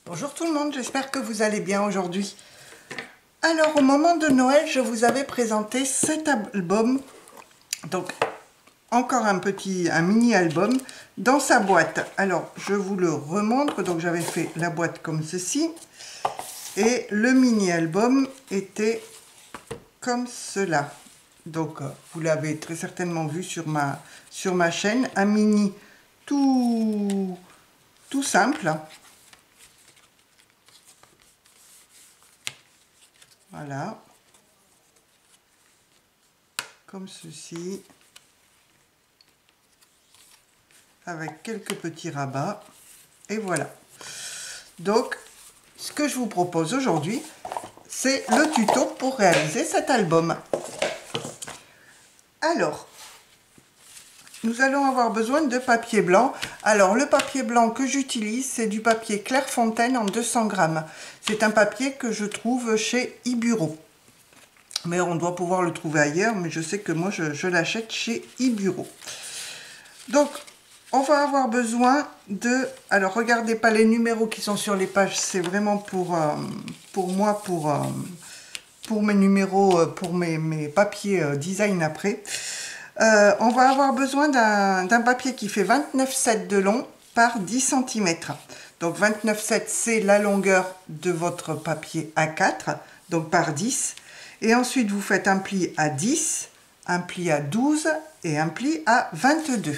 Bonjour tout le monde, j'espère que vous allez bien aujourd'hui. Alors au moment de Noël, je vous avais présenté cet album, donc encore un mini album dans sa boîte. Alors je vous le remontre, donc j'avais fait la boîte comme ceci et le mini album était comme cela. Donc vous l'avez très certainement vu sur ma chaîne, un mini tout simple. Voilà, comme ceci, avec quelques petits rabats, et voilà. Donc, ce que je vous propose aujourd'hui, c'est le tuto pour réaliser cet album. Alors, nous allons avoir besoin de papier blanc. Alors, le papier blanc que j'utilise, c'est du papier Clairefontaine en 200 grammes. C'est un papier que je trouve chez Iburo. Mais on doit pouvoir le trouver ailleurs, mais je sais que moi, je l'achète chez Iburo. Donc, on va avoir besoin de... Alors, regardez pas les numéros qui sont sur les pages, c'est vraiment pour moi, pour mes numéros, pour mes papiers design après. On va avoir besoin d'un papier qui fait 29,7 de long par 10 cm. Donc 29,7 c'est la longueur de votre papier A4, donc par 10. Et ensuite vous faites un pli à 10, un pli à 12 et un pli à 22.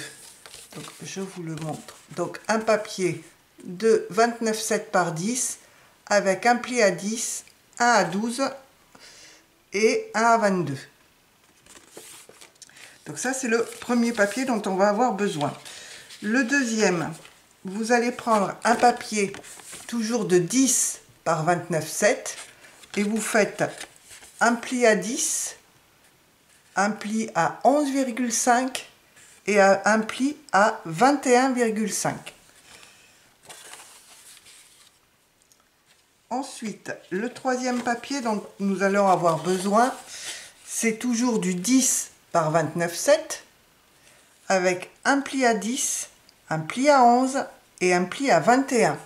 Donc je vous le montre. Donc un papier de 29,7 par 10 avec un pli à 10, un à 12 et un à 22. Donc ça, c'est le premier papier dont on va avoir besoin. Le deuxième, vous allez prendre un papier toujours de 10 par 29,7 et vous faites un pli à 10, un pli à 11,5 et un pli à 21,5. Ensuite, le troisième papier dont nous allons avoir besoin, c'est toujours du 10 par 29,7 avec un pli à 10, un pli à 11 et un pli à 21.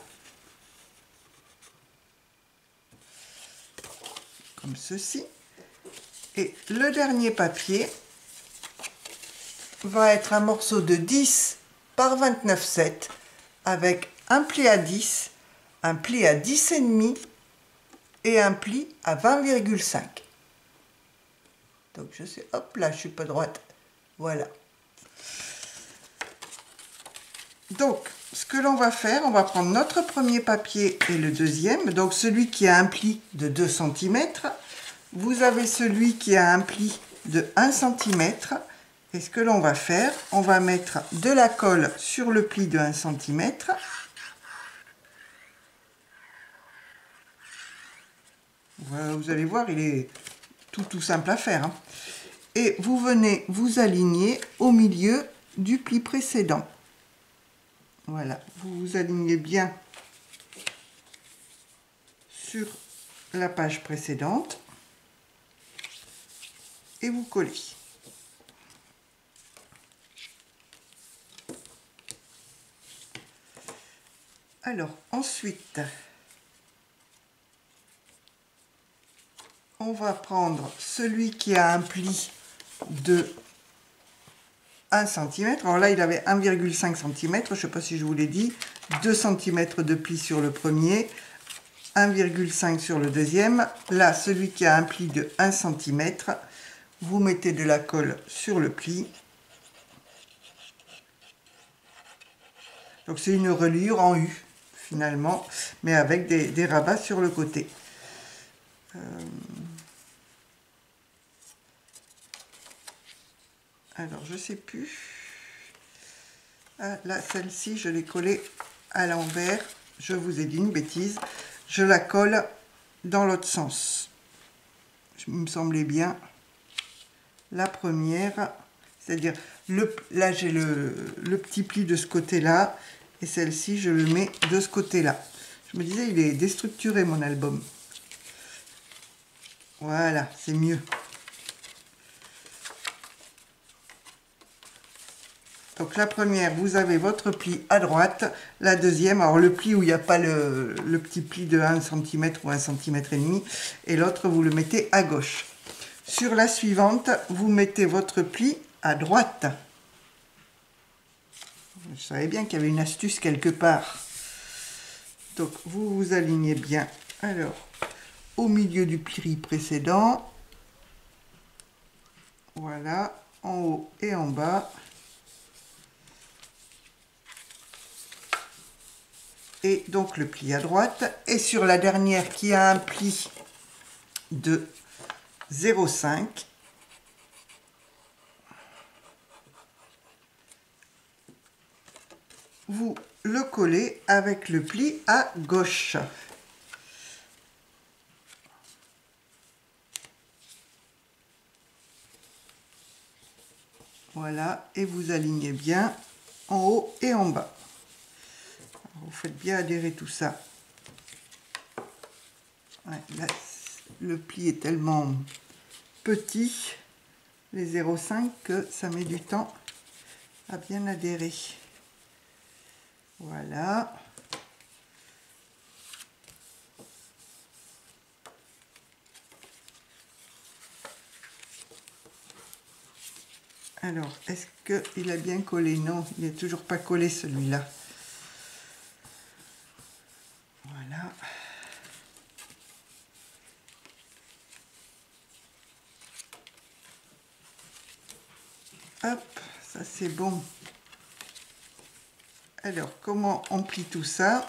Comme ceci. Et le dernier papier va être un morceau de 10 par 29,7 avec un pli à 10, un pli à 10,5 et un pli à 20,5. Donc je sais, hop là, je suis pas droite. Voilà. Donc, ce que l'on va faire, on va prendre notre premier papier et le deuxième. Donc celui qui a un pli de 2 cm. Vous avez celui qui a un pli de 1 cm. Et ce que l'on va faire, on va mettre de la colle sur le pli de 1 cm. Voilà, vous allez voir, il est tout simple à faire, hein. Et vous venez vous aligner au milieu du pli précédent. Voilà, vous vous alignez bien sur la page précédente et vous collez. Alors, ensuite, on va prendre celui qui a un pli de 1 cm. Alors là, il avait 1,5 cm, je ne sais pas si je vous l'ai dit. 2 cm de pli sur le premier, 1,5 sur le deuxième. Là, celui qui a un pli de 1 cm, vous mettez de la colle sur le pli. Donc c'est une reliure en U, finalement, mais avec des rabats sur le côté. Alors, je sais plus. Ah, là, celle-ci, je l'ai collée à l'envers. Je vous ai dit une bêtise. Je la colle dans l'autre sens. Il me semblait bien. La première, c'est-à-dire, là, j'ai le petit pli de ce côté-là. Et celle-ci, je le mets de ce côté-là. Je me disais, il est déstructuré, mon album. Voilà, c'est mieux. Donc la première, vous avez votre pli à droite. La deuxième, alors le pli où il n'y a pas le petit pli de 1 cm ou 1,5 cm. Et l'autre, vous le mettez à gauche. Sur la suivante, vous mettez votre pli à droite. Je savais bien qu'il y avait une astuce quelque part. Donc vous vous alignez bien. Alors, au milieu du pli précédent. Voilà, en haut et en bas. Et donc le pli à droite. Et sur la dernière qui a un pli de 0,5, vous le collez avec le pli à gauche. Voilà, et vous alignez bien en haut et en bas. Vous faites bien adhérer tout ça. Ouais, là, le pli est tellement petit, les 0,5, que ça met du temps à bien adhérer. Voilà. Alors, est-ce qu'il a bien collé? Non, il n'est toujours pas collé celui-là. Voilà. Hop, ça c'est bon. Alors, comment on plie tout ça?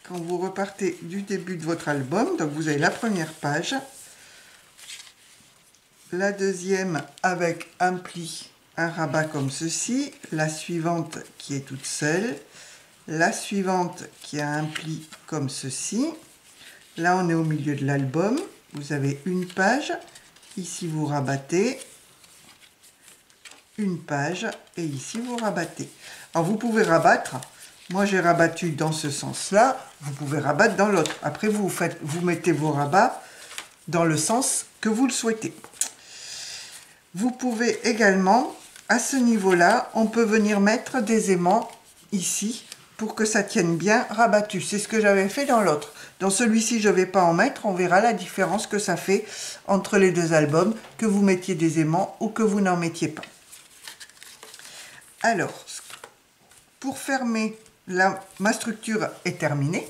Quand vous repartez du début de votre album, donc vous avez la première page, la deuxième avec un pli, un rabat comme ceci, la suivante qui est toute seule, la suivante qui a un pli comme ceci. Là, on est au milieu de l'album. Vous avez une page. Ici, vous rabattez une page et ici, vous rabattez. Alors, vous pouvez rabattre. Moi, j'ai rabattu dans ce sens-là. Vous pouvez rabattre dans l'autre. Après, vous mettez vos rabats dans le sens que vous le souhaitez. Vous pouvez également, à ce niveau-là, on peut venir mettre des aimants ici pour que ça tienne bien rabattu. C'est ce que j'avais fait dans l'autre. Dans celui-ci, je ne vais pas en mettre. On verra la différence que ça fait entre les deux albums, que vous mettiez des aimants ou que vous n'en mettiez pas. Alors, pour fermer, ma structure est terminée.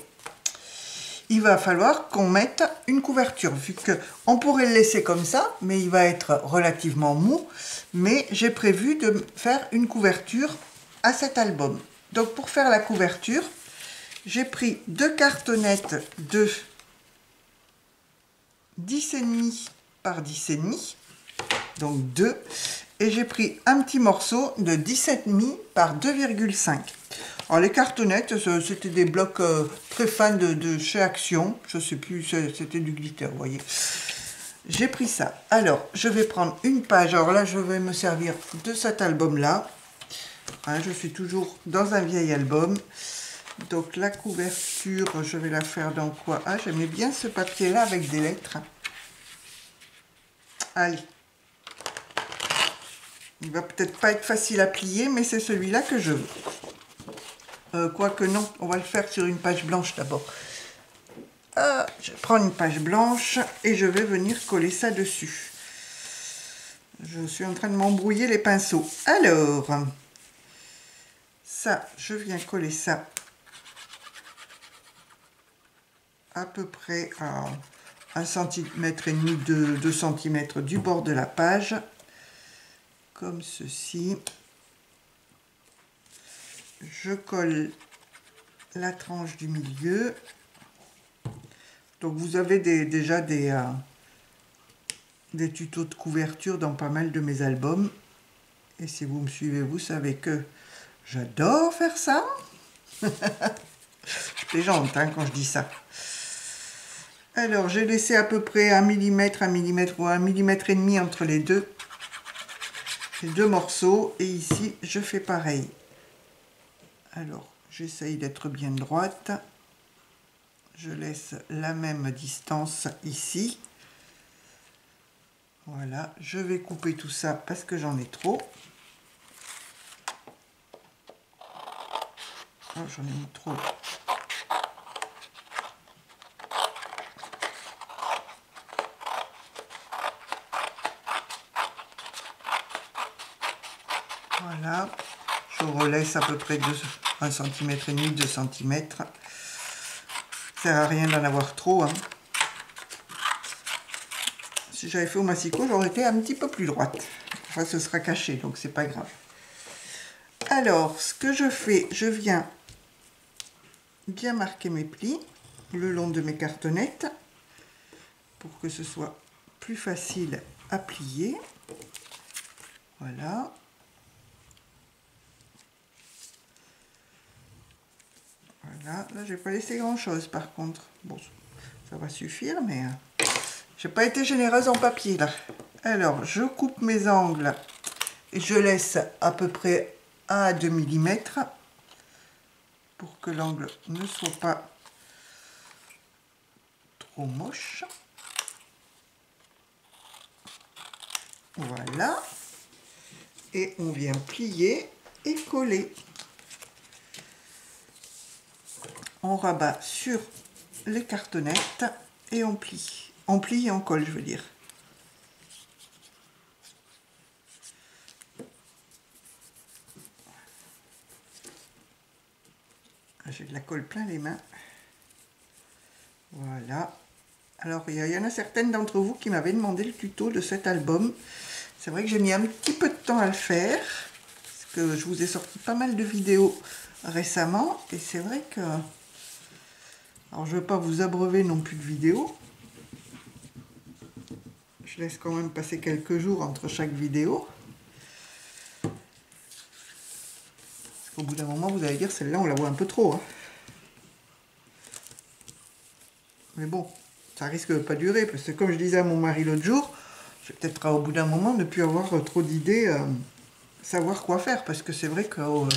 Il va falloir qu'on mette une couverture, vu qu'on pourrait le laisser comme ça, mais il va être relativement mou. Mais j'ai prévu de faire une couverture à cet album. Donc pour faire la couverture, j'ai pris 2 cartonnettes de 10,5 par 10,5, donc 2, et j'ai pris un petit morceau de 17,5 par 2,5. Alors les cartonnettes, c'était des blocs très fins de chez Action, je sais plus, c'était du glitter, vous voyez. J'ai pris ça. Alors, je vais prendre une page. Alors là, je vais me servir de cet album-là. Hein, je suis toujours dans un vieil album. Donc la couverture, je vais la faire dans quoi? Ah, j'aimais bien ce papier-là avec des lettres. Allez. Il va peut-être pas être facile à plier, mais c'est celui-là que je veux. Quoique non, on va le faire sur une page blanche d'abord. Je prends une page blanche et je vais venir coller ça dessus. Je suis en train de m'embrouiller les pinceaux. Alors, ça, je viens coller ça à peu près à 1,5 cm, 2 cm du bord de la page, comme ceci. Je colle la tranche du milieu. Donc vous avez déjà des tutos de couverture dans pas mal de mes albums. Et si vous me suivez, vous savez que j'adore faire ça. Je plaisante hein, quand je dis ça. Alors, j'ai laissé à peu près 1 mm ou 1,5 mm entre les deux morceaux. Et ici, je fais pareil. Alors, j'essaye d'être bien droite. Je laisse la même distance ici. Voilà, je vais couper tout ça parce que j'en ai trop. Oh, j'en ai mis trop. Voilà. Je relaisse à peu près 1,5 cm, 2 cm. Ça sert à rien d'en avoir trop, hein. Si j'avais fait au massicot, j'aurais été un petit peu plus droite. Enfin, ce sera caché, donc c'est pas grave. Alors, ce que je fais, je viens bien marquer mes plis le long de mes cartonnettes pour que ce soit plus facile à plier. Voilà. Voilà. Là, j'ai pas laissé grand chose par contre. Bon, ça va suffire, mais j'ai pas été généreuse en papier là. Alors, je coupe mes angles et je laisse à peu près 1 à 2 mm pour que l'angle ne soit pas trop moche. Voilà. Et on vient plier et coller. On rabat sur les cartonnettes et on plie. On plie et on colle, je veux dire. J'ai de la colle plein les mains. Voilà. Alors, il y en a certaines d'entre vous qui m'avaient demandé le tuto de cet album. C'est vrai que j'ai mis un petit peu de temps à le faire, parce que je vous ai sorti pas mal de vidéos récemment, et c'est vrai que... Alors, je ne veux pas vous abreuver non plus de vidéos. Je laisse quand même passer quelques jours entre chaque vidéo. Parce qu'au bout d'un moment, vous allez dire, celle-là, on la voit un peu trop, hein. Mais bon, ça risque de pas durer, parce que comme je disais à mon mari l'autre jour, je vais peut-être au bout d'un moment ne plus avoir trop d'idées, savoir quoi faire, parce que c'est vrai qu'on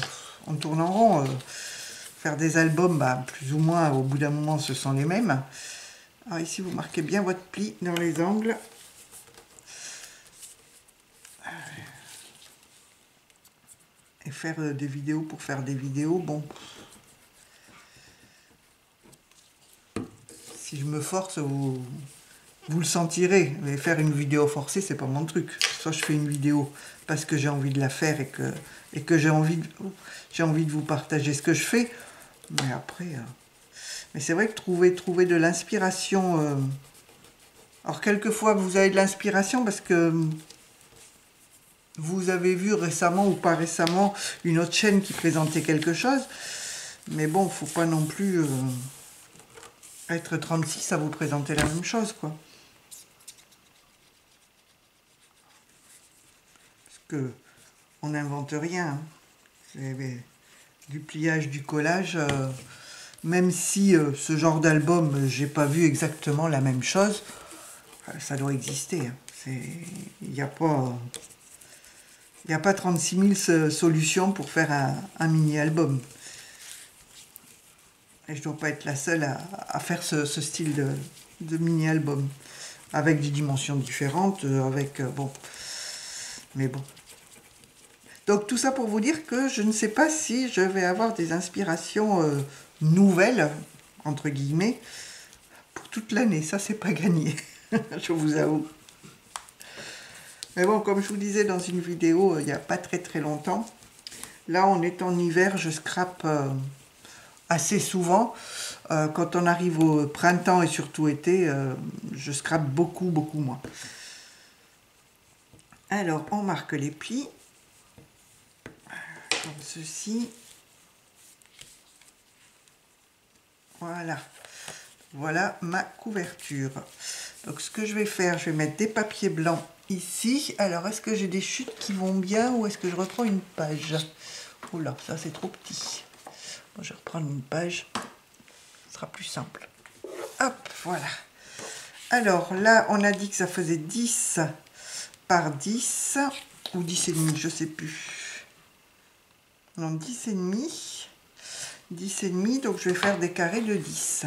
tourne en rond, faire des albums, bah, plus ou moins, au bout d'un moment, ce sont les mêmes. Alors ici, vous marquez bien votre pli dans les angles. Et faire des vidéos pour faire des vidéos, bon... Si je me force, vous le sentirez. Mais faire une vidéo forcée, c'est pas mon truc. Soit je fais une vidéo parce que j'ai envie de la faire et que j'ai envie de vous partager ce que je fais. Mais après... Mais c'est vrai que trouver de l'inspiration... Alors, quelquefois, vous avez de l'inspiration parce que vous avez vu récemment ou pas récemment une autre chaîne qui présentait quelque chose. Mais bon, faut pas non plus... être 36 à vous présenter la même chose, quoi. Parce que on n'invente rien. C'est du pliage, du collage. Même si ce genre d'album, j'ai pas vu exactement la même chose, ça doit exister. Hein. Il n'y a pas 36 000 solutions pour faire un mini-album. Et je ne dois pas être la seule à faire ce style de mini-album. Avec des dimensions différentes, bon. Mais bon. Donc tout ça pour vous dire que je ne sais pas si je vais avoir des inspirations nouvelles, entre guillemets, pour toute l'année. Ça, c'est pas gagné, je vous avoue. Mais bon, comme je vous disais dans une vidéo il n'y a pas très longtemps, là on est en hiver, je scrape assez souvent. Quand on arrive au printemps et surtout été, je scrape beaucoup moins. Alors, on marque les plis, comme ceci. Voilà. Voilà ma couverture. Donc, ce que je vais faire, je vais mettre des papiers blancs ici. Alors, est-ce que j'ai des chutes qui vont bien ou est-ce que je reprends une page? Oula, ça c'est trop petit. Bon, je vais reprendre une page. Ce sera plus simple. Hop, voilà. Alors, là, on a dit que ça faisait 10 par 10 ou 10 et demi, je sais plus. Non, 10 et demi. 10 et demi, donc je vais faire des carrés de 10.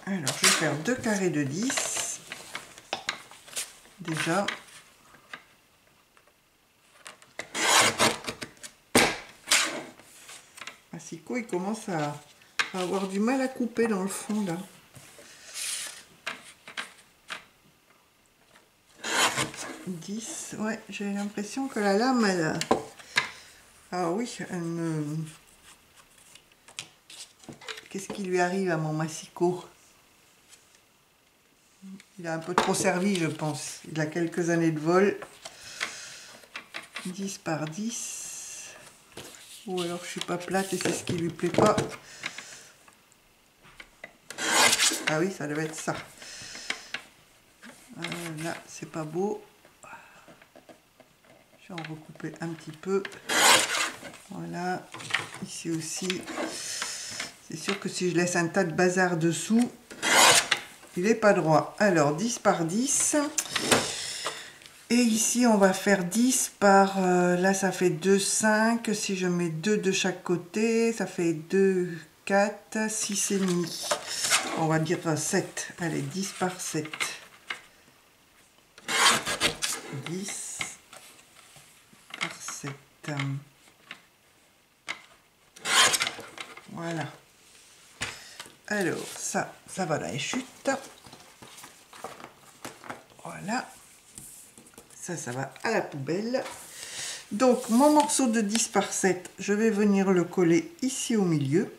Alors, je vais faire 2 carrés de 10. Déjà. massicot, il commence à avoir du mal à couper dans le fond là. 10, ouais, j'ai l'impression que la lame, elle... Ah oui, elle me... Qu'est-ce qui lui arrive à mon massicot? Il a un peu trop servi, je pense. Il a quelques années de vol. 10 par 10. Ou alors je suis pas plate et c'est ce qui lui plaît pas. Ah oui, ça devait être ça. Là, c'est pas beau. Je vais en recouper un petit peu. Voilà. Ici aussi. C'est sûr que si je laisse un tas de bazar dessous, il n'est pas droit. Alors, 10 par 10. Et ici, on va faire 10 par... là, ça fait 2, 5. Si je mets 2 de chaque côté, ça fait 2, 4, 6 et demi. On va dire 7. Allez, 10 par 7. 10 par 7. Voilà. Alors, ça va dans les chutes. Voilà. Ça va à la poubelle. Donc, mon morceau de 10 par 7, je vais venir le coller ici au milieu.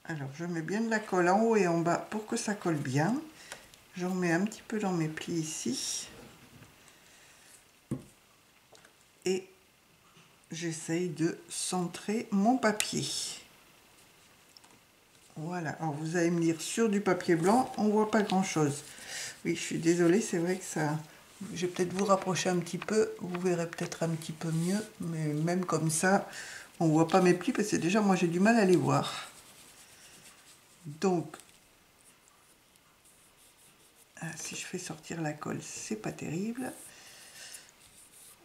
Alors, je mets bien de la colle en haut et en bas pour que ça colle bien. J'en mets un petit peu dans mes plis ici. Et j'essaye de centrer mon papier. Voilà. Alors, vous allez me dire, sur du papier blanc, on voit pas grand-chose. Oui, je suis désolée, c'est vrai que ça... Je vais peut-être vous rapprocher un petit peu. Vous verrez peut-être un petit peu mieux. Mais même comme ça, on voit pas mes plis parce que déjà, moi, j'ai du mal à les voir. Donc, si je fais sortir la colle, c'est pas terrible.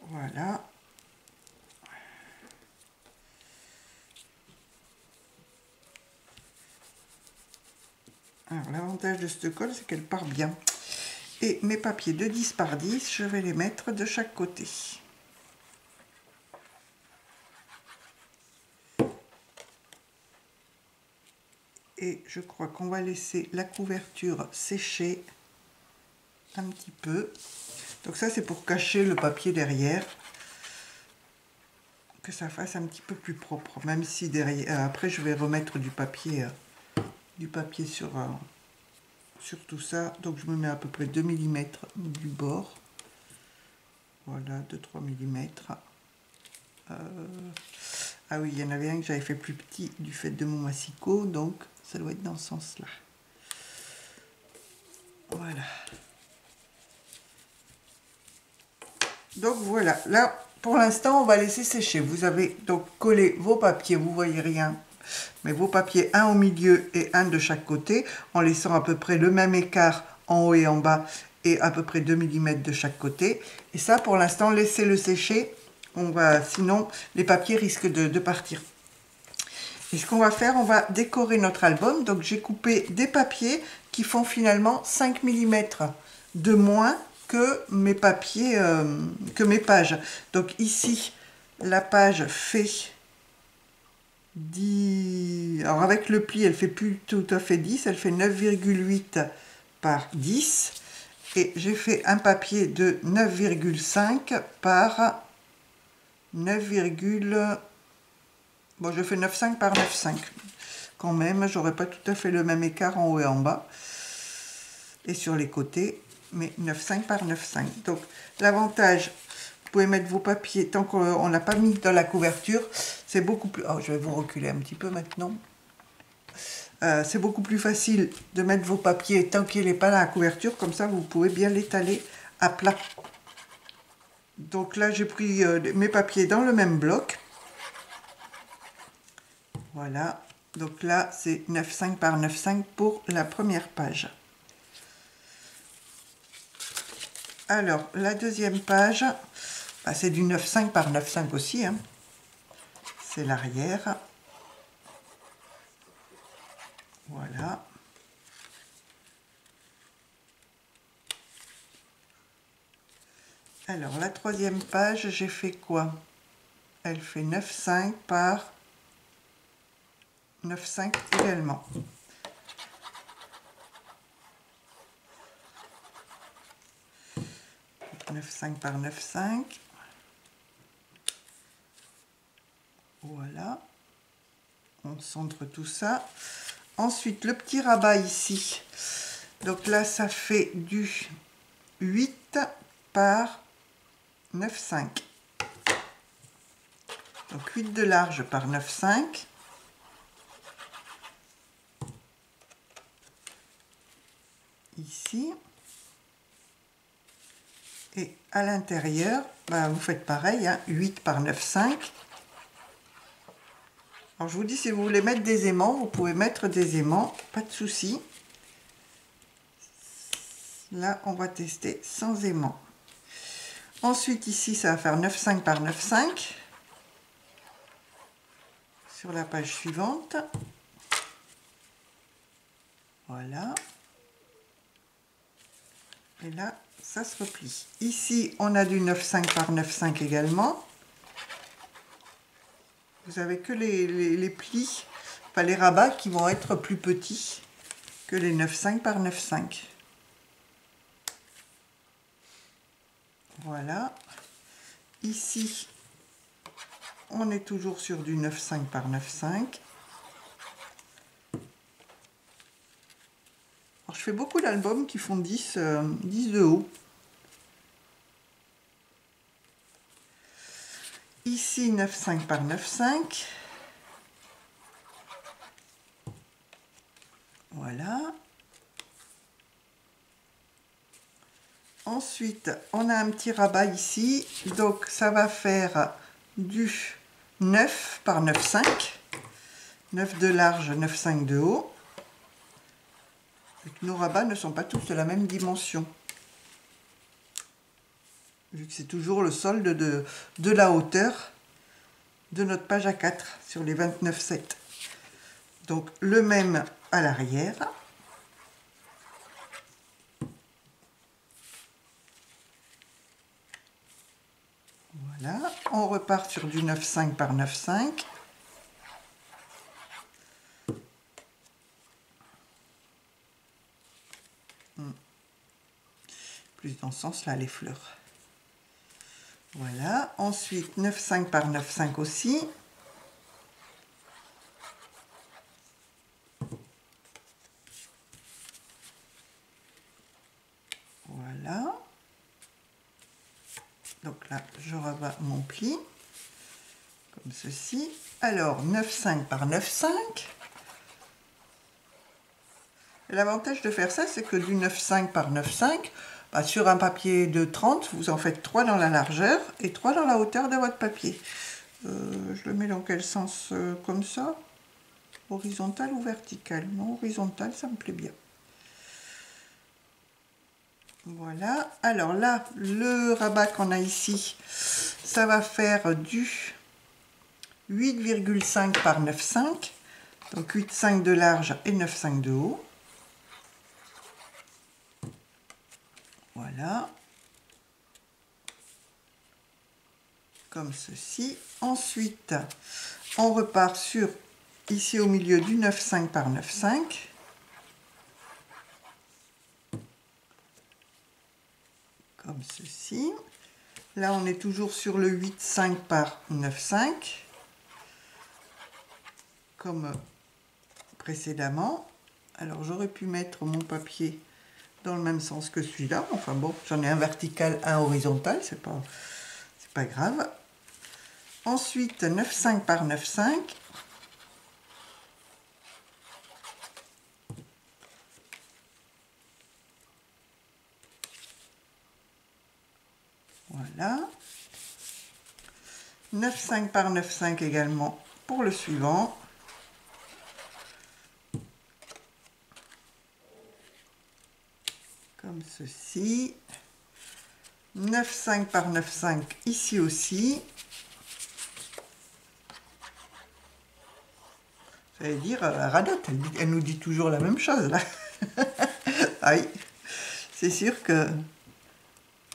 Voilà. Alors, l'avantage de cette colle, c'est qu'elle part bien. Et mes papiers de 10 par 10, je vais les mettre de chaque côté. Et je crois qu'on va laisser la couverture sécher un petit peu. Donc ça, c'est pour cacher le papier derrière. Que ça fasse un petit peu plus propre. Même si derrière, après, je vais remettre du papier sur tout ça. Donc je me mets à peu près 2 mm du bord. Voilà, 2-3 mm. Ah oui, il y en avait un que j'avais fait plus petit du fait de mon massicot, donc ça doit être dans ce sens-là. Voilà. Donc voilà, là pour l'instant on va laisser sécher. Vous avez donc collé vos papiers, vous voyez rien, mais vos papiers, un au milieu et un de chaque côté, en laissant à peu près le même écart en haut et en bas et à peu près 2 mm de chaque côté. Et ça pour l'instant laissez-le sécher, sinon les papiers risquent de partir. Et ce qu'on va faire, on va décorer notre album. Donc j'ai coupé des papiers qui font finalement 5 mm de moins que mes papiers, que mes pages. Donc ici, la page fait 10... Alors avec le pli, elle fait plus tout à fait 10, elle fait 9,8 par 10. Et j'ai fait un papier de 9,5 par 9, bon, je fais 9,5 par 9,5. Quand même, j'aurais pas tout à fait le même écart en haut et en bas. Et sur les côtés, mais 9,5 par 9,5. Donc, l'avantage, vous pouvez mettre vos papiers, tant qu'on n'a pas mis dans la couverture, c'est beaucoup plus... Oh, je vais vous reculer un petit peu maintenant. C'est beaucoup plus facile de mettre vos papiers tant qu'il n'est pas dans la couverture. Comme ça, vous pouvez bien l'étaler à plat. Donc là, j'ai pris mes papiers dans le même bloc. Voilà, donc là c'est 9,5 par 9,5 pour la première page. Alors la deuxième page, c'est du 9,5 par 9,5 aussi, hein. C'est l'arrière. Voilà. Alors, la troisième page, j'ai fait quoi? Elle fait 9,5 par 9,5 également. 9,5 par 9,5. Voilà. On centre tout ça. Ensuite, le petit rabat ici. Donc là, ça fait du 8 par 9,5. Donc 8 de large par 9,5. Ici. Et à l'intérieur, ben, vous faites pareil, hein, 8 par 9,5. Alors je vous dis, si vous voulez mettre des aimants, vous pouvez mettre des aimants, pas de souci. Là, on va tester sans aimants. Ensuite, ici, ça va faire 9,5 par 9,5. Sur la page suivante. Voilà. Et là, ça se replie. Ici, on a du 9,5 par 9,5 également. Vous avez que les plis, enfin les rabats qui vont être plus petits que les 9,5 par 9,5. Voilà. Ici, on est toujours sur du 9,5 par 9,5. Alors, je fais beaucoup d'albums qui font 10 de haut. Ici, 9,5 par 9,5. Voilà. Ensuite, on a un petit rabat ici. Donc, ça va faire du 9 par 9,5. 9 de large, 9,5 de haut. Nos rabats ne sont pas tous de la même dimension. Vu que c'est toujours le solde de la hauteur de notre page A4 sur les 29,7. Donc le même à l'arrière. Voilà, on repart sur du 9,5 par 9,5. Plus dans ce sens-là, les fleurs. Voilà, ensuite 9,5 par 9,5 aussi. Voilà. Donc là, je rabats mon pli, comme ceci. Alors, 9,5 par 9,5. L'avantage de faire ça, c'est que du 9,5 par 9,5, bah, sur un papier de 30, vous en faites 3 dans la largeur et 3 dans la hauteur de votre papier. Je le mets dans quel sens? Comme ça? Horizontal ou vertical? Non, horizontal, ça me plaît bien. Voilà. Alors là, le rabat qu'on a ici, ça va faire du 8,5 par 9,5. Donc 8,5 de large et 9,5 de haut. Voilà. Comme ceci. Ensuite, on repart sur, ici au milieu, du 9,5 par 9,5. Comme ceci. Là, on est toujours sur le 8,5 par 9,5. Comme précédemment. Alors, j'aurais pu mettre mon papier dans le même sens que celui-là. Enfin bon, j'en ai un vertical, un horizontal, c'est pas grave. Ensuite, 9,5 par 9,5. Voilà. 9,5 par 9,5 également pour le suivant. Comme ceci. 9,5 par 9,5 ici aussi. Ça veut dire, Radotte, elle nous dit toujours la même chose là. Ah oui, c'est sûr que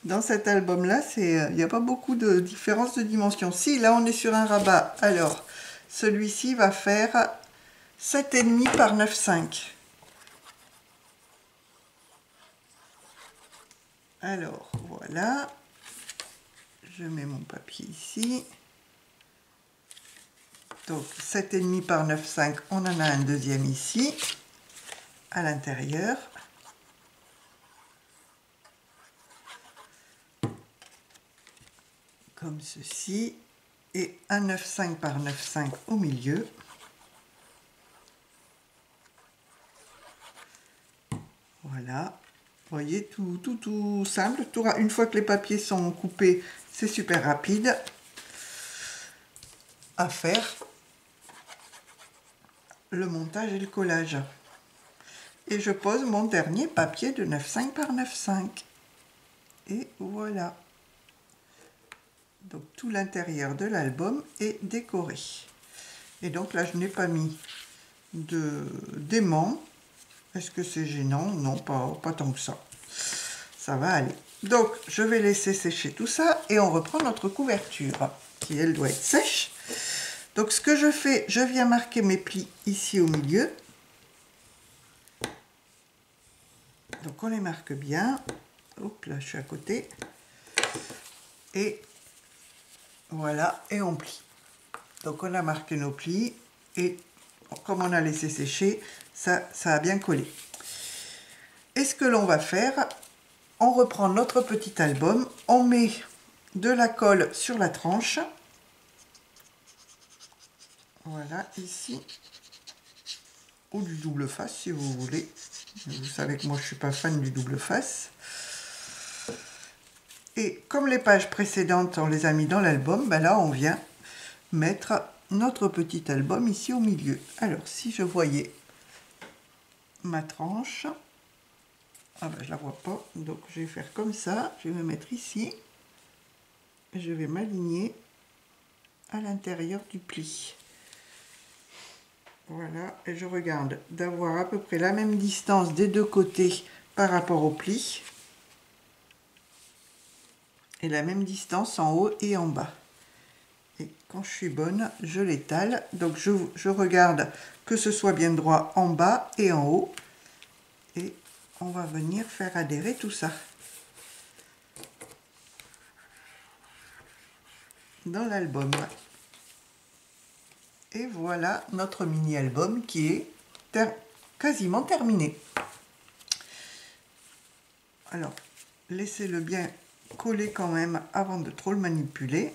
Dans cet album-là, il n'y a pas beaucoup de différence de dimension. Si, là, on est sur un rabat. Alors, celui-ci va faire 7,5 par 9,5. Alors, voilà. Je mets mon papier ici. Donc, 7,5 par 9,5. On en a un deuxième ici, à l'intérieur. Comme ceci. Et un 9,5 par 9,5 au milieu. Voilà. Vous voyez, tout simple. Une fois que les papiers sont coupés, c'est super rapide à faire. Le montage et le collage. Et je pose mon dernier papier de 9,5 par 9,5. Et voilà. Donc tout l'intérieur de l'album est décoré. Et donc là, je n'ai pas mis d'aimant. Est-ce que c'est gênant? Non, pas tant que ça. Ça va aller. Donc, je vais laisser sécher tout ça et on reprend notre couverture qui, elle, doit être sèche. Donc, ce que je fais, je viens marquer mes plis ici au milieu. Donc, on les marque bien. Hop, là, je suis à côté. Et voilà, et on plie. Donc, on a marqué nos plis et comme on a laissé sécher, ça a bien collé. Et ce que l'on va faire, on reprend notre petit album, on met de la colle sur la tranche. Voilà, ici. Ou du double face si vous voulez. Vous savez que moi je suis pas fan du double face. Et comme les pages précédentes on les a mis dans l'album, ben là on vient mettre notre petit album ici au milieu. Alors si je voyais ma tranche, ah ben je la vois pas, donc je vais faire comme ça, je vais me mettre ici, et je vais m'aligner à l'intérieur du pli. Voilà, et je regarde d'avoir à peu près la même distance des deux côtés par rapport au pli. Et la même distance en haut et en bas. Et quand je suis bonne, je l'étale. Donc je regarde que ce soit bien droit en bas et en haut. Et on va venir faire adhérer tout ça dans l'album. Et voilà notre mini-album qui est quasiment terminé. Alors, laissez-le bien coller quand même avant de trop le manipuler.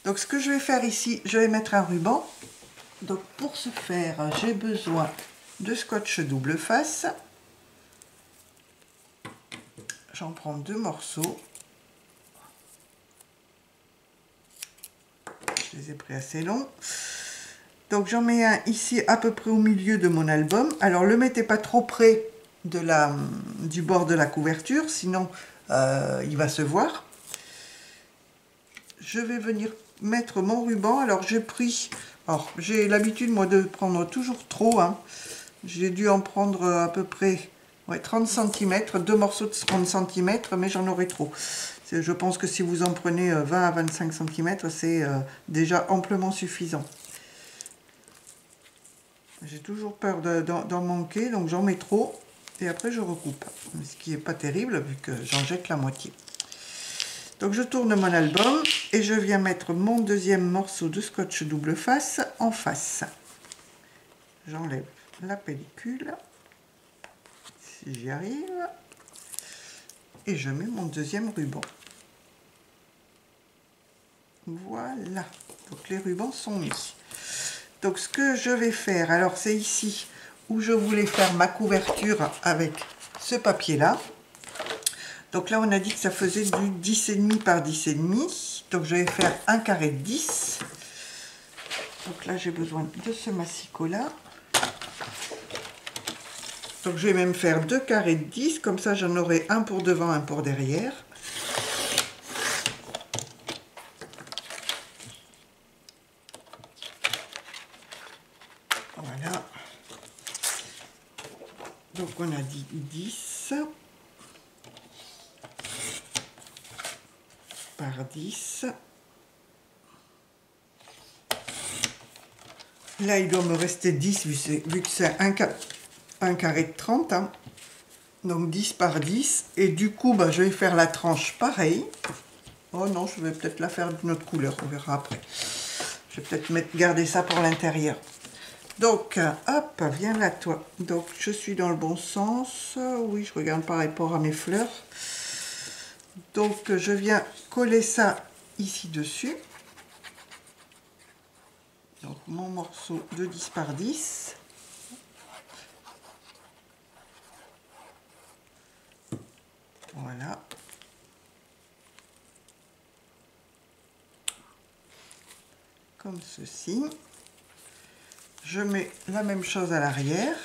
Donc ce que je vais faire ici, je vais mettre un ruban. Donc pour ce faire, j'ai besoin de scotch double face. J'en prends 2 morceaux. Je les ai pris assez longs. Donc j'en mets un ici à peu près au milieu de mon album. Alors le mettez pas trop près du bord de la couverture, sinon il va se voir. Je vais venir mettre mon ruban. Alors j'ai l'habitude moi de prendre toujours trop. Hein. J'ai dû en prendre à peu près 30 cm, 2 morceaux de 30 cm, mais j'en aurai trop. Je pense que si vous en prenez 20 à 25 cm, c'est déjà amplement suffisant. J'ai toujours peur d'en manquer, donc j'en mets trop et après je recoupe. Ce qui n'est pas terrible vu que j'en jette la moitié. Donc je tourne mon album et je viens mettre mon deuxième morceau de scotch double face en face. J'enlève la pellicule, si j'y arrive, et je mets mon deuxième ruban. Voilà, donc les rubans sont mis. Donc ce que je vais faire, alors c'est ici où je voulais faire ma couverture avec ce papier là. Donc là on a dit que ça faisait du 10,5 par 10,5. Donc je vais faire un carré de 10. Donc là j'ai besoin de ce massicot là. Donc je vais même faire 2 carrés de 10, comme ça j'en aurai un pour devant, un pour derrière. Voilà. Donc on a dit 10. par 10. Là, il doit me rester 10 vu que c'est un carré de 30. Hein. Donc 10 par 10. Et du coup, bah, je vais faire la tranche pareil. Oh non, je vais peut-être la faire d'une autre couleur. On verra après. Je vais peut-être garder ça pour l'intérieur. Donc, hop, viens là, toi. Donc, je suis dans le bon sens. Oui, je regarde par rapport à mes fleurs. Donc, je viens coller ça ici dessus. Donc, mon morceau de 10 par 10. Voilà. Comme ceci. Je mets la même chose à l'arrière.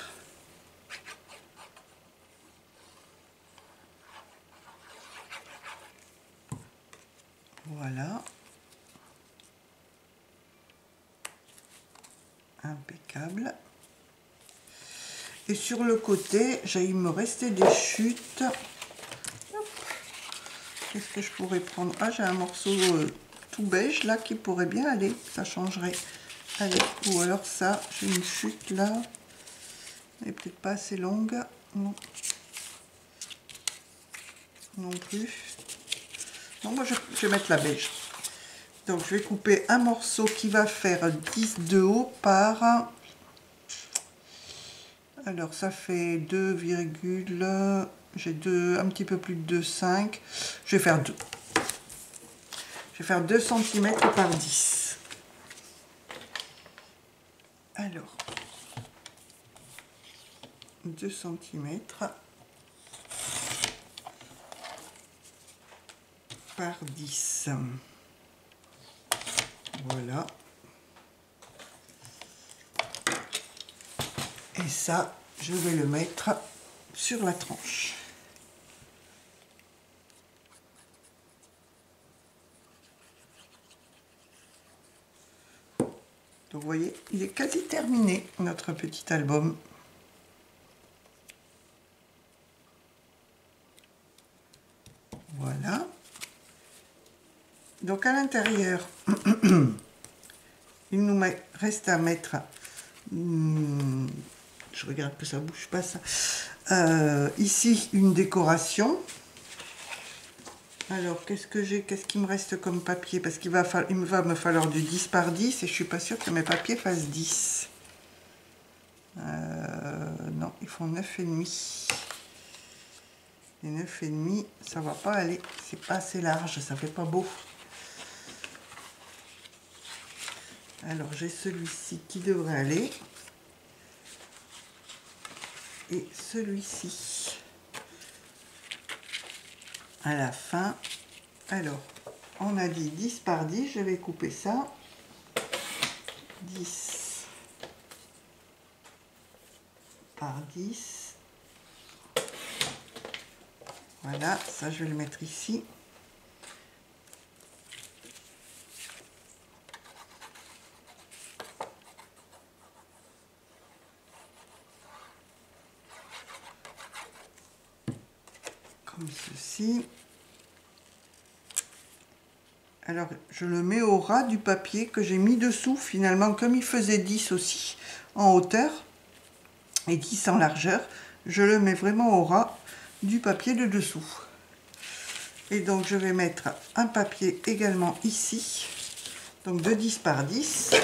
Voilà. Impeccable. Et sur le côté, il me restait des chutes. Qu'est-ce que je pourrais prendre? Ah, j'ai un morceau tout beige là qui pourrait bien aller. Ça changerait. Allez, ou alors ça, j'ai une chute là. Elle n'est peut-être pas assez longue. Non. Non plus. Non, moi je vais mettre la beige. Donc je vais couper un morceau qui va faire 10 de haut par... Alors ça fait 2, j'ai un petit peu plus de 2,5. Je vais faire 2. Je vais faire 2 cm par 10. Alors, 2 cm par 10. Voilà. Et ça, je vais le mettre sur la tranche. Donc vous voyez, il est quasi terminé, notre petit album. Voilà. Donc à l'intérieur, il nous reste à mettre... je regarde que ça bouge pas ça. Ici, une décoration. Alors, qu'est-ce qui me reste comme papier? Parce qu'il va me falloir du 10 par 10 et je suis pas sûre que mes papiers fassent 10. Non, ils font 9,5. Les 9,5, ça va pas aller. C'est pas assez large, ça fait pas beau. Alors, j'ai celui-ci qui devrait aller. Et celui-ci. À la fin. Alors, on a dit 10 par 10, je vais couper ça. 10 par 10. Voilà, ça je vais le mettre ici. Comme ceci. Alors, je le mets au ras du papier que j'ai mis dessous. Finalement, comme il faisait 10 aussi en hauteur et 10 en largeur, je le mets vraiment au ras du papier de dessous. Et donc, je vais mettre un papier également ici. Donc, de 10 par 10.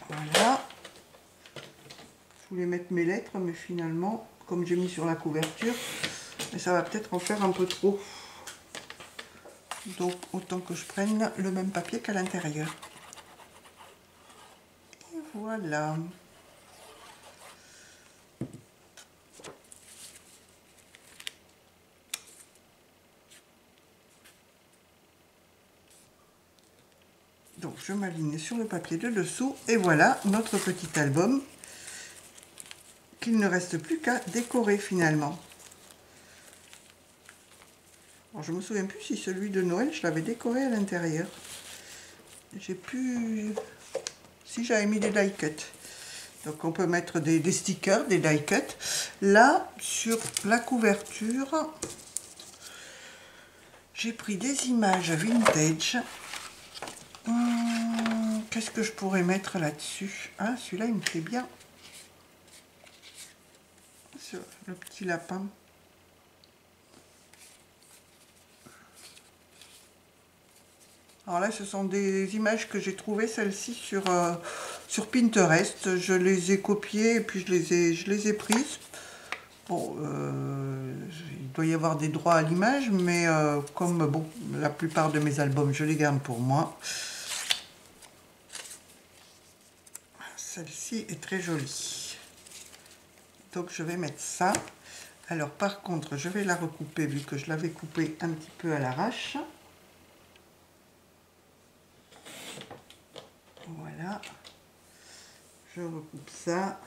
Voilà. Je voulais mettre mes lettres, mais finalement, comme j'ai mis sur la couverture, ça va peut-être en faire un peu trop. Donc, autant que je prenne le même papier qu'à l'intérieur. Et voilà. Donc, je m'aligne sur le papier de dessous. Et voilà notre petit album qu'il ne reste plus qu'à décorer finalement. Alors, je me souviens plus si celui de Noël, je l'avais décoré à l'intérieur. J'ai plus... Si j'avais mis des die cuts. Donc on peut mettre des stickers, des die cuts. Là, sur la couverture, J'ai pris des images vintage. Qu'est-ce que je pourrais mettre là-dessus? Ah, celui-là, il me plaît bien. Le petit lapin. Alors là, ce sont des images que j'ai trouvées, celles-ci, sur Pinterest. Je les ai copiées et puis je les ai prises. Bon, il doit y avoir des droits à l'image, mais comme bon, la plupart de mes albums, je les garde pour moi. Celle-ci est très jolie. Donc je vais mettre ça. Alors par contre, je vais la recouper vu que je l'avais coupée un petit peu à l'arrache. Voilà. Je recoupe ça.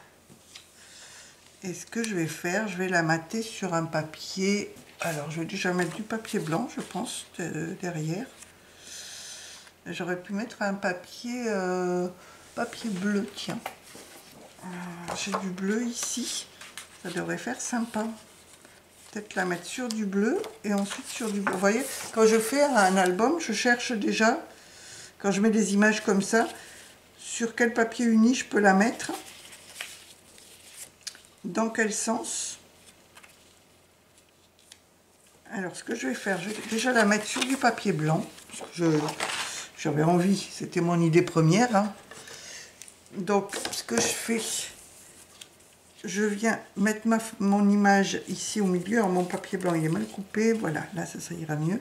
Et ce que je vais faire, je vais la mater sur un papier. Alors je vais déjà mettre du papier blanc, je pense, derrière. J'aurais pu mettre un papier, papier bleu, tiens. J'ai du bleu ici. Ça devrait faire sympa. Peut-être la mettre sur du bleu et ensuite sur du bleu. Vous voyez, quand je fais un album, je cherche déjà, quand je mets des images comme ça, sur quel papier uni je peux la mettre, dans quel sens. Alors, ce que je vais faire, je vais déjà la mettre sur du papier blanc, parce que j'avais envie, c'était mon idée première. Hein. Donc, ce que je fais, je viens mettre mon image ici au milieu. Alors, mon papier blanc, il est mal coupé. Voilà, là, ça ira mieux.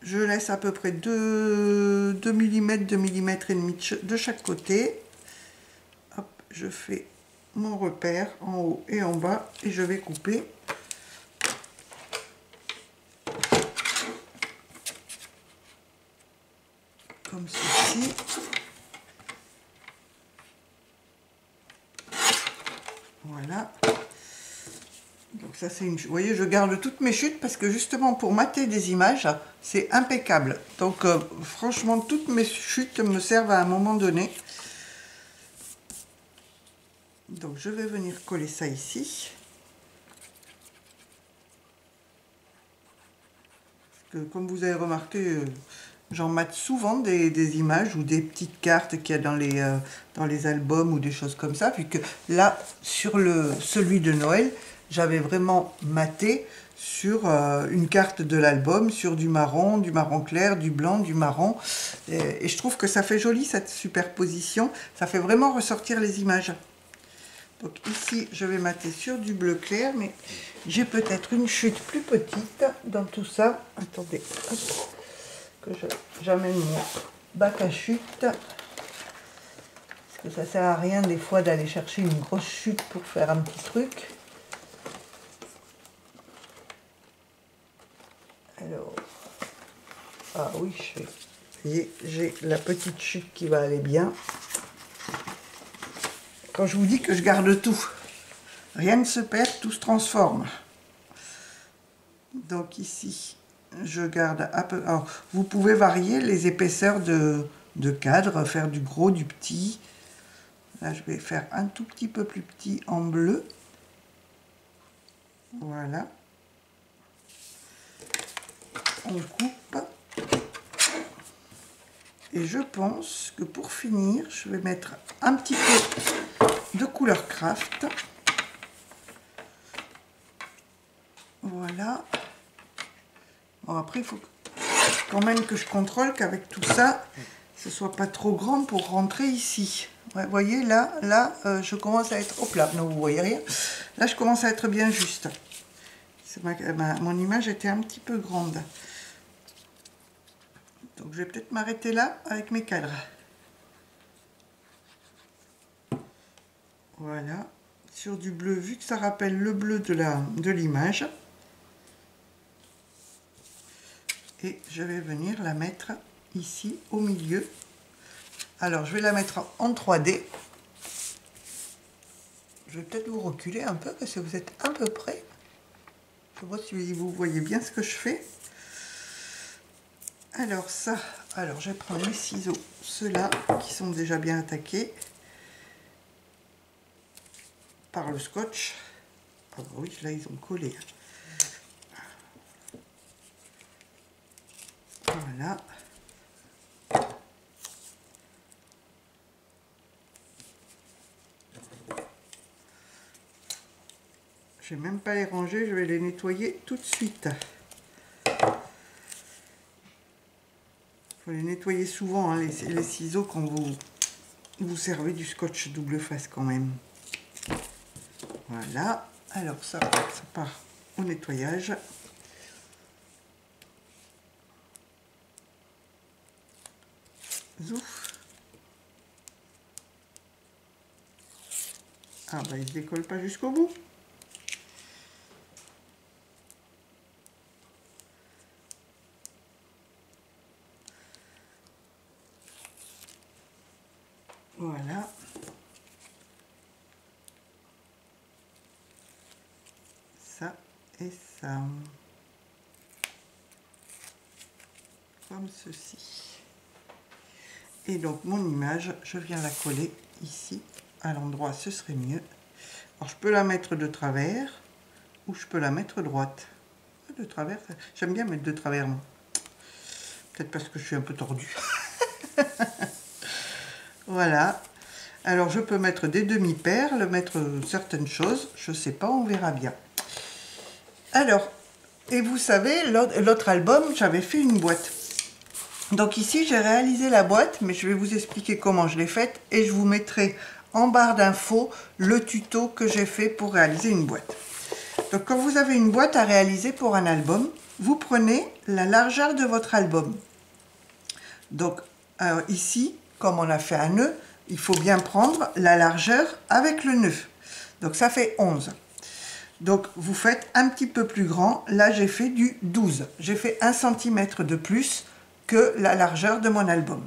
Je laisse à peu près 2 mm, 2 mm et demi de chaque côté. Hop, je fais mon repère en haut et en bas et je vais couper. Comme ceci. Voilà. Donc ça c'est une... Vous voyez, je garde toutes mes chutes parce que justement pour mater des images, c'est impeccable. Donc franchement, toutes mes chutes me servent à un moment donné. Donc je vais venir coller ça ici. Parce que comme vous avez remarqué, j'en mate souvent des images ou des petites cartes qu'il y a dans les albums ou des choses comme ça. Vu que là, sur celui de Noël, j'avais vraiment maté sur une carte de l'album, sur du marron clair, du blanc, du marron. Et je trouve que ça fait joli cette superposition. Ça fait vraiment ressortir les images. Donc ici, je vais mater sur du bleu clair, mais j'ai peut-être une chute plus petite dans tout ça. Attendez, hop, que j'amène mon bac à chute. Parce que ça sert à rien des fois d'aller chercher une grosse chute pour faire un petit truc. Alors, ah oui, j'ai la petite chute qui va aller bien. Quand je vous dis que je garde tout, rien ne se perd, tout se transforme. Donc ici, je garde un peu. Alors, vous pouvez varier les épaisseurs de cadre, faire du gros, du petit. Là, je vais faire un tout petit peu plus petit en bleu. Voilà. On coupe. Et je pense que pour finir, je vais mettre un petit peu de couleur craft. Voilà. Bon, après, il faut quand même que je contrôle qu'avec tout ça, ce soit pas trop grand pour rentrer ici. Ouais, vous voyez, là, je commence à être... Hop là, non, vous voyez rien. Là, je commence à être bien juste. Mon image était un petit peu grande. Donc, je vais peut-être m'arrêter là avec mes cadres. Voilà. Sur du bleu, vu que ça rappelle le bleu de l'image. Et je vais venir la mettre ici, au milieu. Alors, je vais la mettre en 3D. Je vais peut-être vous reculer un peu parce que vous êtes un peu près. Je vois si vous voyez bien ce que je fais. Alors je vais prendre mes ciseaux, ceux-là qui sont déjà bien attaqués par le scotch. Ah bah oui, là ils ont collé. Voilà. Je vais même pas les ranger, je vais les nettoyer tout de suite. Il faut les nettoyer souvent, hein, les ciseaux, quand vous servez du scotch double face quand même. Voilà. Alors ça part au nettoyage. Zouf. Ah bah il se décolle pas jusqu'au bout. Voilà. Ça et ça. Comme ceci. Et donc mon image, je viens la coller ici, à l'endroit, ce serait mieux. Alors je peux la mettre de travers, ou je peux la mettre droite. De travers, j'aime bien mettre de travers, moi. Peut-être parce que je suis un peu tordue. Voilà. Alors je peux mettre des demi-perles, mettre certaines choses, je sais pas, on verra bien. Alors, et vous savez, l'autre album, j'avais fait une boîte. Donc ici, j'ai réalisé la boîte, mais je vais vous expliquer comment je l'ai faite et je vous mettrai en barre d'infos le tuto que j'ai fait pour réaliser une boîte. Donc quand vous avez une boîte à réaliser pour un album, vous prenez la largeur de votre album. Donc ici, comme on a fait un nœud, il faut bien prendre la largeur avec le nœud. Donc ça fait 11. Donc vous faites un petit peu plus grand. Là j'ai fait du 12. J'ai fait 1 cm de plus que la largeur de mon album.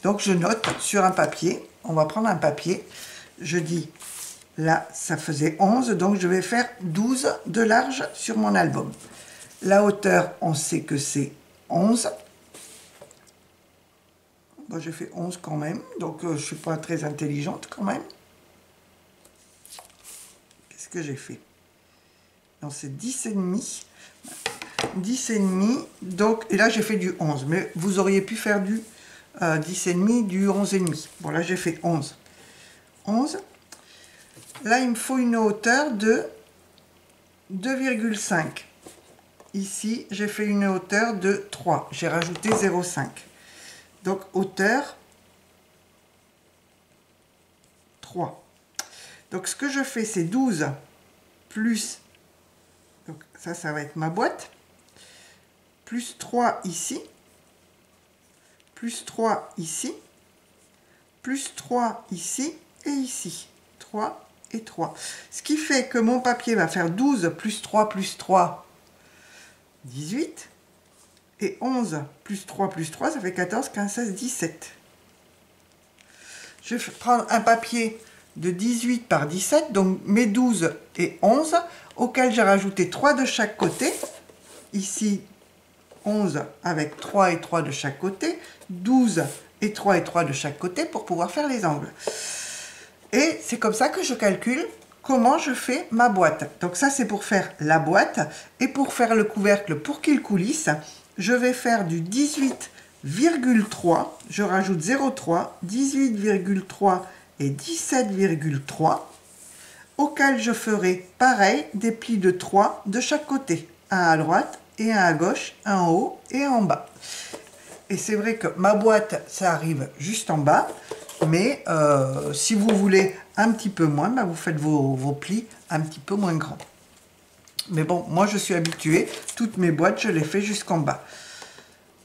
Donc je note sur un papier. On va prendre un papier. Je dis là ça faisait 11. Donc je vais faire 12 de large sur mon album. La hauteur, on sait que c'est 11. Bon, j'ai fait 11 quand même. Donc je ne suis pas très intelligente quand même. Qu'est-ce que j'ai fait? Non, c'est 10,5. 10,5. Donc, et là, j'ai fait du 11. Mais vous auriez pu faire du 10,5, du 11,5. Bon, là, j'ai fait 11. 11. Là, il me faut une hauteur de 2,5. Ici, j'ai fait une hauteur de 3. J'ai rajouté 0,5. Donc, hauteur 3. Donc, ce que je fais, c'est 12 plus... Donc, ça va être ma boîte. Plus 3 ici. Plus 3 ici. Plus 3 ici et ici. 3 et 3. Ce qui fait que mon papier va faire 12 plus 3 plus 3, 18. Et 11 plus 3 plus 3, ça fait 14, 15, 16, 17. Je vais prendre un papier de 18 par 17, donc mes 12 et 11, auquel j'ai rajouté 3 de chaque côté. Ici, 11 avec 3 et 3 de chaque côté, 12 et 3 et 3 de chaque côté pour pouvoir faire les angles. Et c'est comme ça que je calcule comment je fais ma boîte. Donc ça, c'est pour faire la boîte. Et pour faire le couvercle, pour qu'il coulisse, je vais faire du 18,3. Je rajoute 0,3, 18,3 et 17,3. Auquel je ferai pareil des plis de 3 de chaque côté. Un à droite et un à gauche, un en haut et un en bas. Et c'est vrai que ma boîte, ça arrive juste en bas. Mais si vous voulez un petit peu moins, bah vous faites vos plis un petit peu moins grands. Mais bon, moi je suis habituée. Toutes mes boîtes, je les fais jusqu'en bas.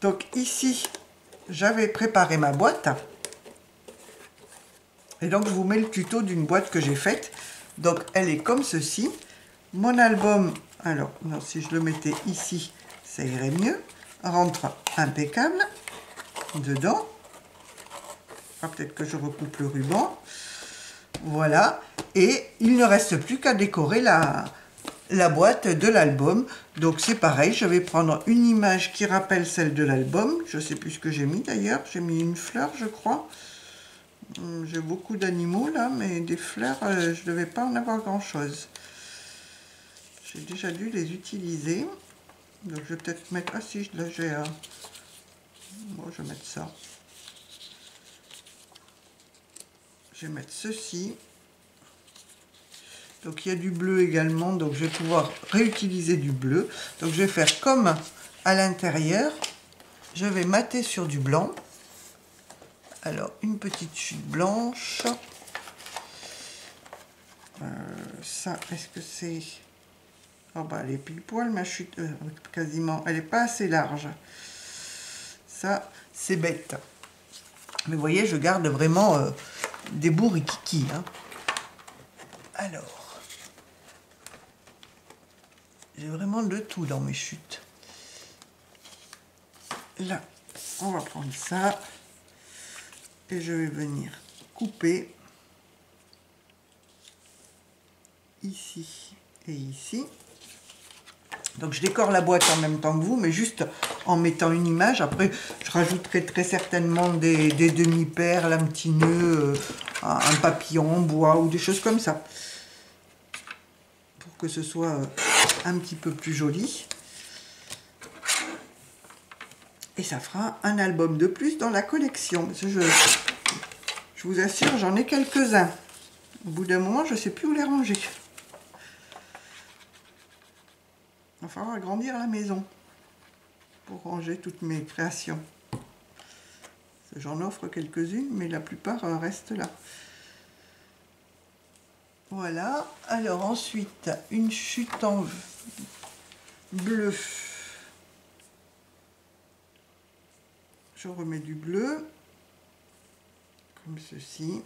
Donc ici, j'avais préparé ma boîte. Et donc je vous mets le tuto d'une boîte que j'ai faite. Donc elle est comme ceci. Mon album, alors non, si je le mettais ici, ça irait mieux. Rentre impeccable dedans. Ah, peut-être que je recoupe le ruban. Voilà. Et il ne reste plus qu'à décorer la boîte de l'album. Donc c'est pareil, je vais prendre une image qui rappelle celle de l'album. Je ne sais plus ce que j'ai mis d'ailleurs. J'ai mis une fleur, je crois. J'ai beaucoup d'animaux là, mais des fleurs, je ne devais pas en avoir grand-chose. J'ai déjà dû les utiliser. Donc je vais peut-être mettre... Ah si, là j'ai Moi, je vais mettre ça. Je vais mettre ceci. Donc il y a du bleu également, donc je vais pouvoir réutiliser du bleu. Donc je vais faire comme à l'intérieur, je vais mater sur du blanc. Alors une petite chute blanche. Ça, est-ce que c'est... Oh bah elle est pile poil ma chute, quasiment, elle n'est pas assez large. Ça, c'est bête. Mais vous voyez, je garde vraiment des bouts rikiki. Hein. Alors... J'ai vraiment le tout dans mes chutes. Là, on va prendre ça. Et je vais venir couper. Ici et ici. Donc je décore la boîte en même temps que vous, mais juste en mettant une image. Après, je rajouterai très certainement des demi-perles, un petit nœud, un papillon en bois ou des choses comme ça. Pour que ce soit un petit peu plus joli. Et ça fera un album de plus dans la collection. Parce que je vous assure, j'en ai quelques-uns. Au bout d'un moment, je ne sais plus où les ranger. Il va falloir agrandir la maison pour ranger toutes mes créations. J'en offre quelques-unes, mais la plupart restent là. Voilà. Alors ensuite, une chute en bleu. Je remets du bleu, comme ceci.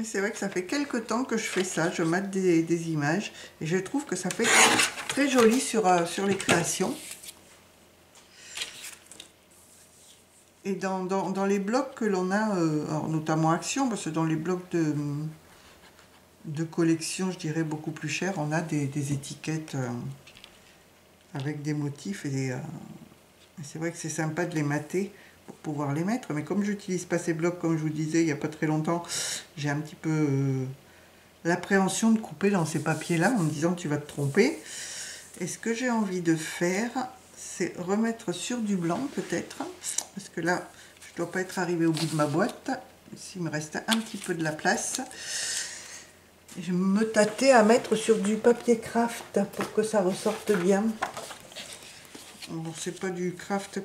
Et c'est vrai que ça fait quelques temps que je fais ça, je mate des images et je trouve que ça fait très joli sur les créations. Et dans les blocs que l'on a, alors notamment Action, parce que dans les blocs de collection, je dirais beaucoup plus cher, on a des étiquettes avec des motifs et c'est vrai que c'est sympa de les mater pour pouvoir les mettre, mais comme j'utilise pas ces blocs, comme je vous disais il n'y a pas très longtemps, j'ai un petit peu l'appréhension de couper dans ces papiers là en me disant tu vas te tromper. Et ce que j'ai envie de faire, c'est remettre sur du blanc peut-être, parce que là je dois pas être arrivée au bout de ma boîte, s'il me reste un petit peu de la place. Je vais me tâter à mettre sur du papier craft pour que ça ressorte bien. Bon, c'est pas du craft,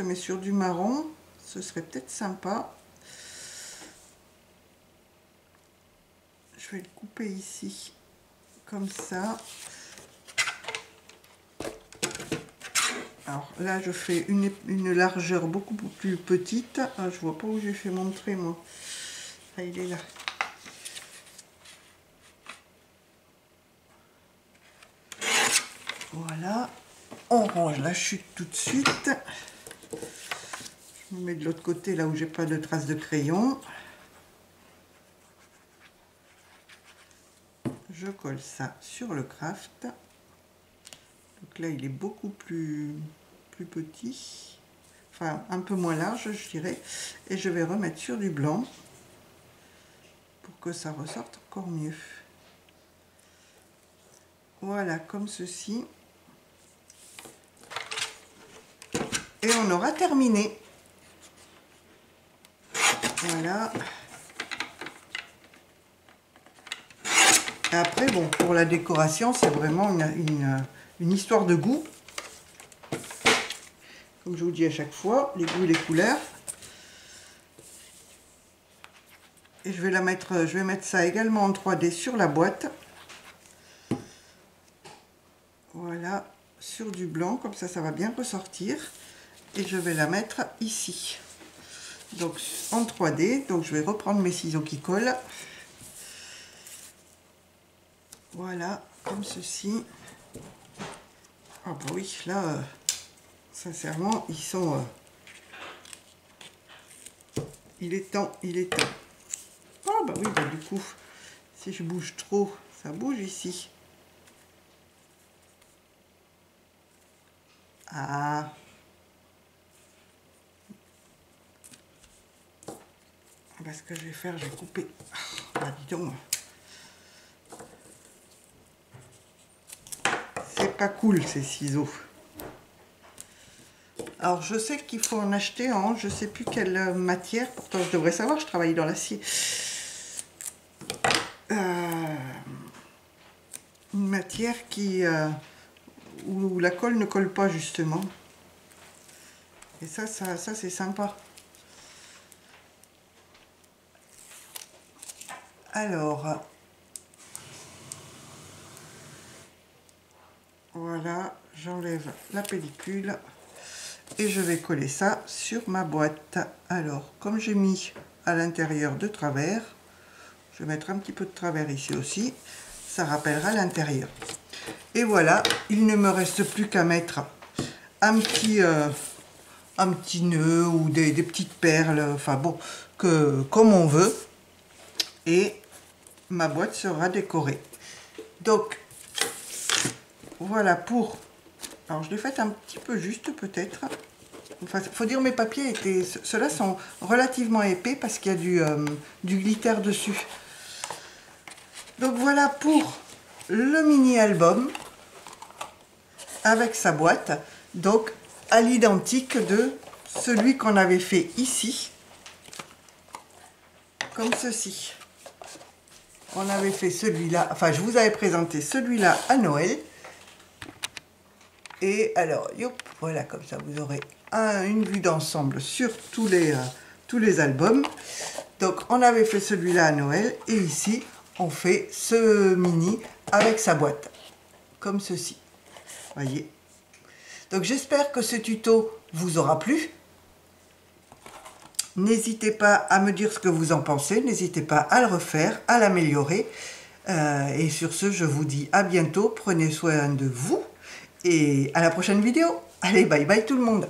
mais sur du marron, ce serait peut-être sympa. Je vais le couper ici, comme ça. Alors là, je fais une largeur beaucoup plus petite. Ah, je vois pas où j'ai fait mon trait, moi. Ah, il est là. Voilà. On range la chute tout de suite. Je me mets de l'autre côté, là où j'ai pas de traces de crayon. Je colle ça sur le craft. Donc là, il est beaucoup plus petit. Enfin, un peu moins large, je dirais. Et je vais remettre sur du blanc pour que ça ressorte encore mieux. Voilà, comme ceci. Et on aura terminé. Voilà. Et après, bon, pour la décoration, c'est vraiment une histoire de goût. Comme je vous dis à chaque fois, les goûts et les couleurs. Et je vais mettre ça également en 3D sur la boîte. Voilà, sur du blanc, comme ça, ça va bien ressortir. Et je vais la mettre ici. Donc en 3D, donc je vais reprendre mes ciseaux qui collent. Voilà, comme ceci. Ah bah oui, là, sincèrement, ils sont... il est temps, il est temps. Ah bah oui, bah du coup, si je bouge trop, ça bouge ici. Ah. Bah, ce que je vais faire, je vais couper. Ah, dis donc. qu'à coule ces ciseaux. Alors je sais qu'il faut en acheter en je sais plus quelle matière, pourtant je devrais savoir, je travaille dans l'acier. Une matière qui où la colle ne colle pas justement. Et ça c'est sympa. Alors voilà, j'enlève la pellicule et je vais coller ça sur ma boîte. Alors comme j'ai mis à l'intérieur de travers, je vais mettre un petit peu de travers ici aussi, ça rappellera l'intérieur. Et voilà, il ne me reste plus qu'à mettre un petit nœud ou des petites perles, enfin bon, comme on veut. Et ma boîte sera décorée. Donc, voilà pour... Alors, je l'ai fait un petit peu juste peut-être. Enfin, faut dire mes papiers étaient... Ceux-là sont relativement épais parce qu'il y a du glitter dessus. Donc, voilà pour le mini-album avec sa boîte. Donc, à l'identique de celui qu'on avait fait ici. Comme ceci. On avait fait celui-là, enfin je vous avais présenté celui-là à Noël. Et alors, yop, voilà, comme ça vous aurez une vue d'ensemble sur tous les albums. Donc on avait fait celui-là à Noël et ici on fait ce mini avec sa boîte, comme ceci. Voyez. Donc j'espère que ce tuto vous aura plu. N'hésitez pas à me dire ce que vous en pensez, n'hésitez pas à le refaire, à l'améliorer. Et sur ce, je vous dis à bientôt, prenez soin de vous et à la prochaine vidéo. Allez, bye bye tout le monde.